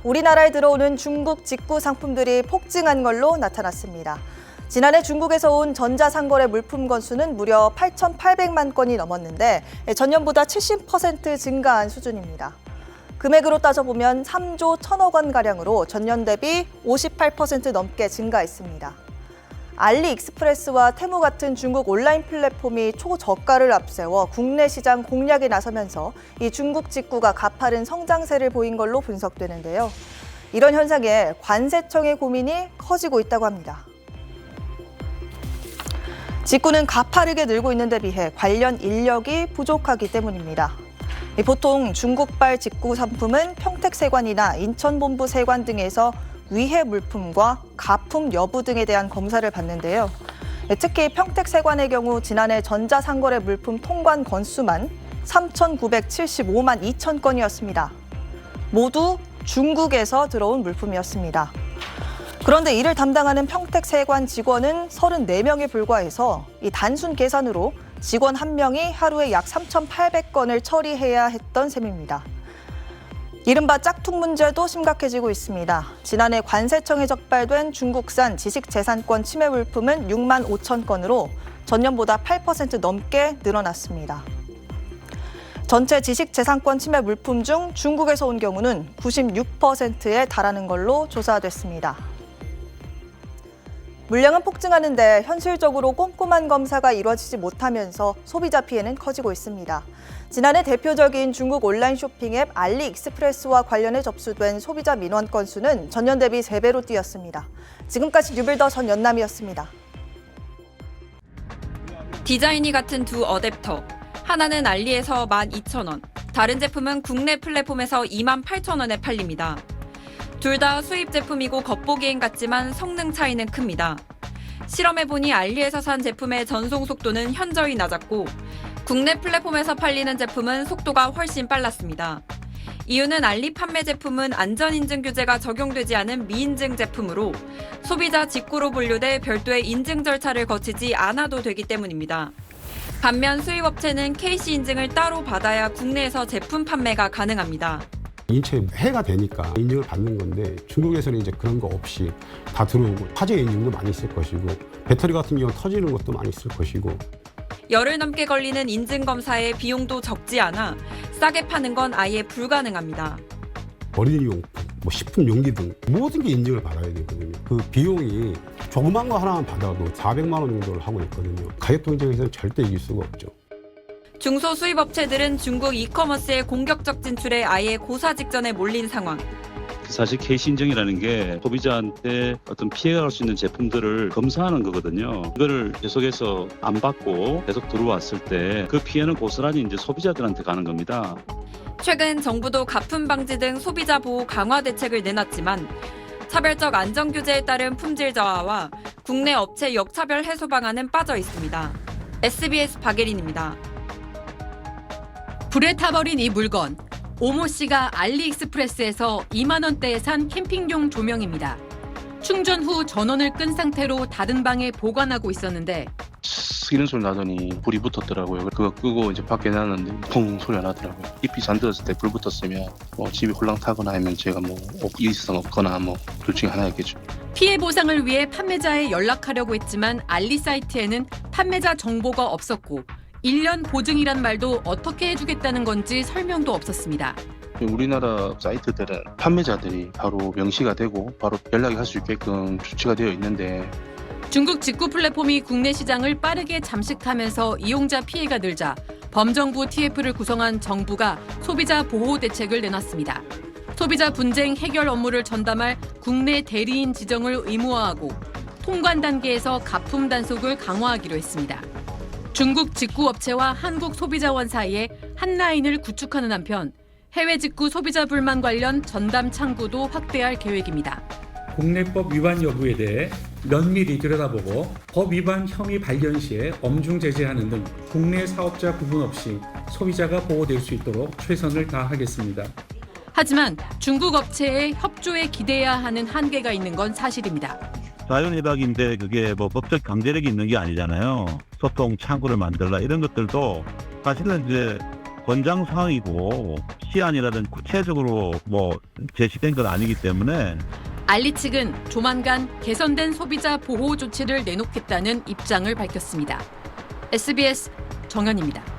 우리나라에 들어오는 중국 직구 상품들이 폭증한 걸로 나타났습니다. 지난해 중국에서 온 전자상거래 물품 건수는 무려 8,800만 건이 넘었는데 전년보다 70% 증가한 수준입니다. 금액으로 따져보면 3조 1천억 원가량으로 전년 대비 58% 넘게 증가했습니다. 알리익스프레스와 테무 같은 중국 온라인 플랫폼이 초저가를 앞세워 국내 시장 공략에 나서면서 이 중국 직구가 가파른 성장세를 보인 걸로 분석되는데요. 이런 현상에 관세청의 고민이 커지고 있다고 합니다. 직구는 가파르게 늘고 있는 데 비해 관련 인력이 부족하기 때문입니다. 보통 중국발 직구 상품은 평택세관이나 인천본부세관 등에서 위해 물품과 가품 여부 등에 대한 검사를 받는데요. 특히 평택세관의 경우 지난해 전자상거래 물품 통관 건수만 3,975만 2천 건이었습니다. 모두 중국에서 들어온 물품이었습니다. 그런데 이를 담당하는 평택세관 직원은 34명에 불과해서 이 단순 계산으로 직원 1명이 하루에 약 3,800건을 처리해야 했던 셈입니다. 이른바 짝퉁 문제도 심각해지고 있습니다. 지난해 관세청에 적발된 중국산 지식재산권 침해 물품은 6만 5천 건으로 전년보다 8% 넘게 늘어났습니다. 전체 지식재산권 침해 물품 중 중국에서 온 경우는 96%에 달하는 걸로 조사됐습니다. 물량은 폭증하는데 현실적으로 꼼꼼한 검사가 이루어지지 못하면서 소비자 피해는 커지고 있습니다. 지난해 대표적인 중국 온라인 쇼핑 앱 알리익스프레스와 관련해 접수된 소비자 민원 건수는 전년 대비 3배로 뛰었습니다. 지금까지 유빌더 전연남이었습니다. 디자인이 같은 두 어댑터. 하나는 알리에서 12,000원, 다른 제품은 국내 플랫폼에서 28,000원에 팔립니다. 둘 다 수입 제품이고 겉보기엔 같지만 성능 차이는 큽니다. 실험해보니 알리에서 산 제품의 전송 속도는 현저히 낮았고 국내 플랫폼에서 팔리는 제품은 속도가 훨씬 빨랐습니다. 이유는 알리 판매 제품은 안전인증 규제가 적용되지 않은 미인증 제품으로 소비자 직구로 분류돼 별도의 인증 절차를 거치지 않아도 되기 때문입니다. 반면 수입업체는 KC 인증을 따로 받아야 국내에서 제품 판매가 가능합니다. 인체에 해가 되니까 인증을 받는 건데 중국에서는 이제 그런 거 없이 다 들어오고 화재 인증도 많이 있을 것이고 배터리 같은 경우는 터지는 것도 많이 있을 것이고 열흘 넘게 걸리는 인증검사에 비용도 적지 않아 싸게 파는 건 아예 불가능합니다. 어린이용품, 식품 용기 등 모든 게 인증을 받아야 되거든요. 그 비용이 조그만 거 하나만 받아도 400만 원 정도를 하고 있거든요. 가격 경쟁에서는 절대 이길 수가 없죠. 중소수입업체들은 중국 이커머스의 공격적 진출에 아예 고사 직전에 몰린 상황. 사실 KC 인증이라는 게 소비자한테 어떤 피해가 갈 수 있는 제품들을 검사하는 거거든요. 이거를 계속해서 안 받고 계속 들어왔을 때 그 피해는 고스란히 이제 소비자들한테 가는 겁니다. 최근 정부도 가품 방지 등 소비자 보호 강화 대책을 내놨지만 차별적 안전 규제에 따른 품질 저하와 국내 업체 역차별 해소 방안은 빠져 있습니다. SBS 박예린입니다. 불에 타버린 이 물건, 오모 씨가 알리익스프레스에서 2만 원대에 산 캠핑용 조명입니다. 충전 후 전원을 끈 상태로 닫은 방에 보관하고 있었는데 이런 소리 나더니 불이 붙었더라고요. 그거 끄고 이제 밖에 나왔는데 펑 소리가 나더라고요. 잎이 잠들었을 때 불 붙었으면 집이 홀랑타거나 하면 제가 일상 없거나 둘 중에 하나였겠죠. 피해 보상을 위해 판매자에 연락하려고 했지만 알리 사이트에는 판매자 정보가 없었고 1년 보증이란 말도 어떻게 해주겠다는 건지 설명도 없었습니다. 우리나라 사이트들은 판매자들이 바로 명시가 되고 바로 연락이 할 수 있게끔 조치가 되어 있는데 중국 직구 플랫폼이 국내 시장을 빠르게 잠식하면서 이용자 피해가 늘자 범정부 TF를 구성한 정부가 소비자 보호 대책을 내놨습니다. 소비자 분쟁 해결 업무를 전담할 국내 대리인 지정을 의무화하고 통관 단계에서 가품 단속을 강화하기로 했습니다. 중국 직구업체와 한국 소비자원 사이에 한 라인을 구축하는 한편 해외 직구 소비자 불만 관련 전담 창구도 확대할 계획입니다. 국내법 위반 여부에 대해 면밀히 들여다보고 법 위반 혐의 발견 시에 엄중 제재하는 등 국내 사업자 구분 없이 소비자가 보호될 수 있도록 최선을 다하겠습니다. 하지만 중국 업체의 협조에 기대해야 하는 한계가 있는 건 사실입니다. 자연의학인데 그게 법적 강제력이 있는 게 아니잖아요. 소통 창구를 만들라 이런 것들도 사실은 이제 권장 사항이고 시안이라든 구체적으로 뭐 제시된 건 아니기 때문에 알리 측은 조만간 개선된 소비자 보호 조치를 내놓겠다는 입장을 밝혔습니다. SBS 정연입니다.